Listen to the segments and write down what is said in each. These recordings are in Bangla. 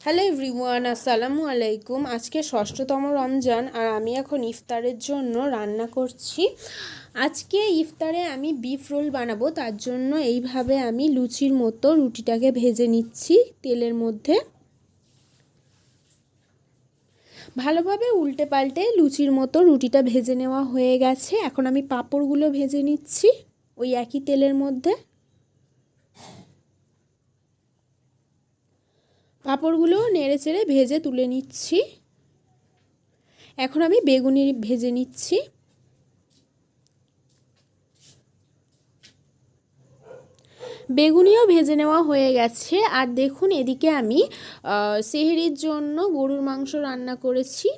হ্যালো এভরিওয়ান, আসসালামু আলাইকুম। আজকে ষষ্ঠতম রমজান আর আমি এখন ইফতারের জন্য রান্না করছি। আজকে ইফতারে আমি বিফ রোল বানাবো, তার জন্য এইভাবে আমি লুচির মতো রুটিটাকে ভেজে নিচ্ছি তেলের মধ্যে। ভালোভাবে উল্টে পাল্টে লুচির মতো রুটিটা ভেজে নেওয়া হয়ে গেছে। এখন আমি পাঁপড়গুলো ভেজে নিচ্ছি ওই একই তেলের মধ্যে। পাঁপড়গুলো নেড়ে চেড়ে ভেজে তুলে নিচ্ছি। এখন আমি বেগুনি ভেজে নিচ্ছি। বেগুনিও ভেজে নেওয়া হয়ে গেছে। আর দেখুন, এদিকে আমি সেহরির জন্য গরুর মাংস রান্না করেছি।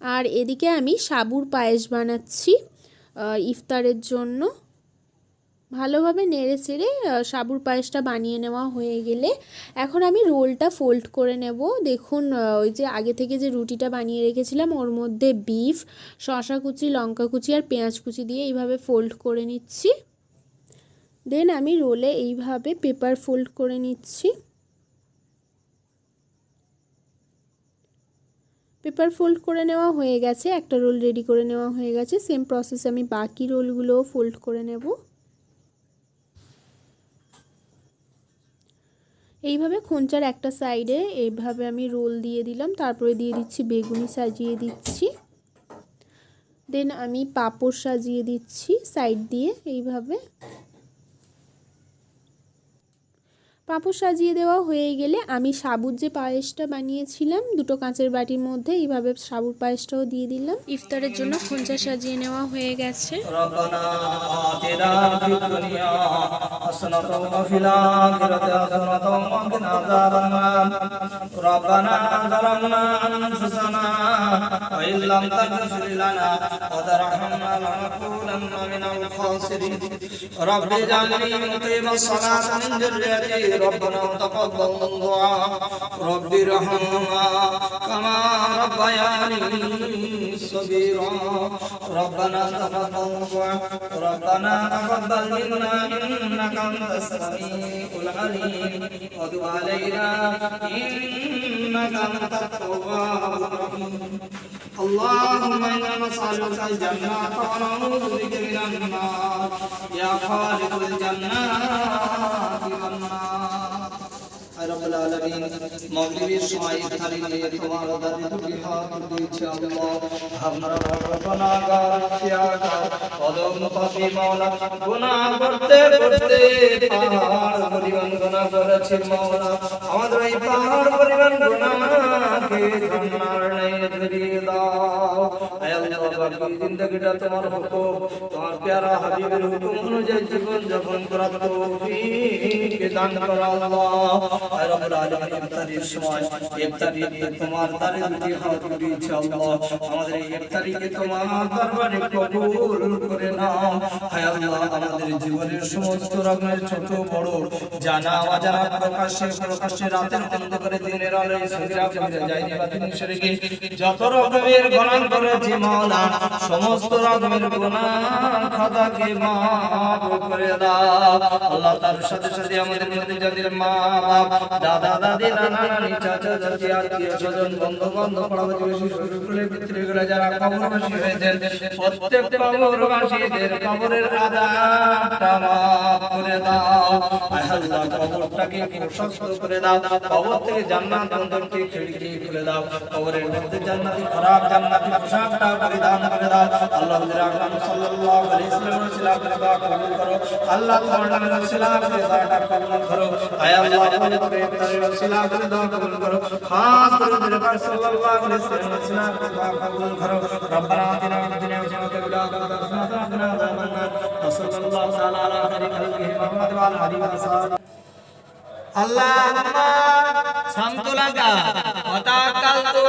আর এদিকে আমি সাবুর পায়েস বানাচ্ছি ইফতারের জন্য। ভালোভাবে নেড়ে চেড়ে সাবুর পায়েসটা বানিয়ে নেওয়া হয়ে গেলে এখন আমি রোলটা ফোল্ড করে নেব। দেখুন, ওই যে আগে থেকে যে রুটিটা বানিয়ে রেখেছিলাম ওর মধ্যে বিফ, শসা কুচি, লঙ্কা কুচি আর পেঁয়াজ কুচি দিয়ে এইভাবে ফোল্ড করে নিচ্ছি। দেন আমি রোলে এইভাবে পেপার ফোল্ড করে নিচ্ছি। পেপার ফোল্ড করে নেওয়া হয়ে গেছে, একটা রোল রেডি করে নেওয়া হয়ে গেছে। সেম প্রসেসে আমি বাকি রোলগুলোও ফোল্ড করে নেব। এইভাবে খোঁচার একটা সাইডে এইভাবে আমি রোল দিয়ে দিলাম, তারপরে দিয়ে দিচ্ছি বেগুনি, সাজিয়ে দিচ্ছি। দেন আমি পাঁপড় সাজিয়ে দিচ্ছি সাইড দিয়ে। এইভাবে পাঁপড় সাজিয়ে দেওয়া হয়ে গেলে আমি সাবুর যে পায়েসটা বানিয়েছিলাম দুটো কাঁচের বাটির মধ্যে এইভাবে সাবুর পায়েসটাও দিয়ে দিলাম। ইফতারের জন্য খোঁচা সাজিয়ে নেওয়া হয়ে গেছে। ربنا تقبل دعاء رب ارحمهما كما ربياني صغيرا ربنا تقبل دعاء ربنا تقبل منا انك انت السميع العليم وتب علينا انك انت التواب الرحيم اللهم انا نسالك الجنه ونعوذ بك من النار يا خالق الجنات والنار رب العالمين مغربের সময় ইফতারি নিয়ে তোমার দরবারে হাত দিয়েছি আল্লাহ। আমরা গুনাহগার ত্যাগা কদম পাপী মাওলা, গুনাহ করতে করতে পাহাড় পরিমাণ গুনাহ করেছি মাওলা। আমাদের এই পাহাড় পরিমাণ গুনাহকে ক্ষমার নিয়ে ধরিয়ে দাও। হে আল্লাহ, বাকি জিন্দেগিটা তোমার হুকুম, তোমার প্যারা হাবিবের হুকুম অনুযায়ী জীবন যাপন করার তৌফিক দান করো আল্লাহ। হে রব্বুল আলামিন, ইফতারির সময় ইফতারি নিয়ে তোমার দরবারে দুটি হাত তুলেছি আল্লাহ। আমাদের এই ইফতারিকে তোমার দরবারে কবুল করে নাও। হে আল্লাহ, আমাদের জীবনের সমস্ত রকমের ছোট বড় জানা অজানা প্রকাশ্যে প্রকাশ্যে রাতের অন্ধকারে দিনের আলোয় সগীরা কবিরা জায়েরি বাতিনি শিরকি যত রকমের গুনাহ করেছি মাওলা, সমস্ত রকমের গুনাহ খাতাকে মাফ করে দাও আল্লাহ। তার সাথে সাথে আমাদের মধ্যে যাদের মা বাপ, দাদা দাদি, নানা নানি, চাচা চাচি, আত্মীয় স্বজন, বন্ধু বান্ধব, পাড়া প্রতিবেশী, শ্বশুরকুলে পিতৃকুলে যারা কবরবাসী হয়েছেন, প্রত্যেক কবরবাসীদের কবরের আযাবটা মাফ করে দাও। আল্লাহ, কবরটাকে প্রশস্ত করে দাও, কবর থেকে জান্নাত অন্তরকে খিড়কি খুলে দাও, কবরের মধ্যে জান্নাতি খোরাক, জান্নাতি পোশাকটা পরিধান করে দাও আল্লাহ। হুজুর আকরাম সাল্লাল্লাহু আলাইহি ওয়াসাল্লামের সিলাতের দোয়া কবুল করো আল্লাহ। তোমার নামের সিলাতের দোয়াটা কবুল করো হে আল্লাহ। আমাদের ইফতারের সিলাতের দোয়া কবুল করো, খাস করে হুজুর পাক সাল্লাল্লাহু আলাইহি ওয়াসাল্লামের সিলাতের দোয়া কবুল করো। রব্বানা আতিনা ফিদ দুনিয়া হাসানাতাও ওয়া ফিল আখিরাতি হাসানাতাও ওয়া কিনা আযাবান নার। সাল্লাল্লাহু তাআলা আলা খাইরি খালকিহি মুহাম্মদ ওয়া আলা আলিহি ওয়া সাহবিহি। আল্লাহুম্মা সামতুলাকা ওয়া তাওয়াক্কালতু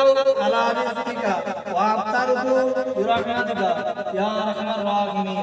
আলা রিজকিকা ওয়া আফতারতু বিরহমাতিকা ইয়া আরহামার রাহিমিন।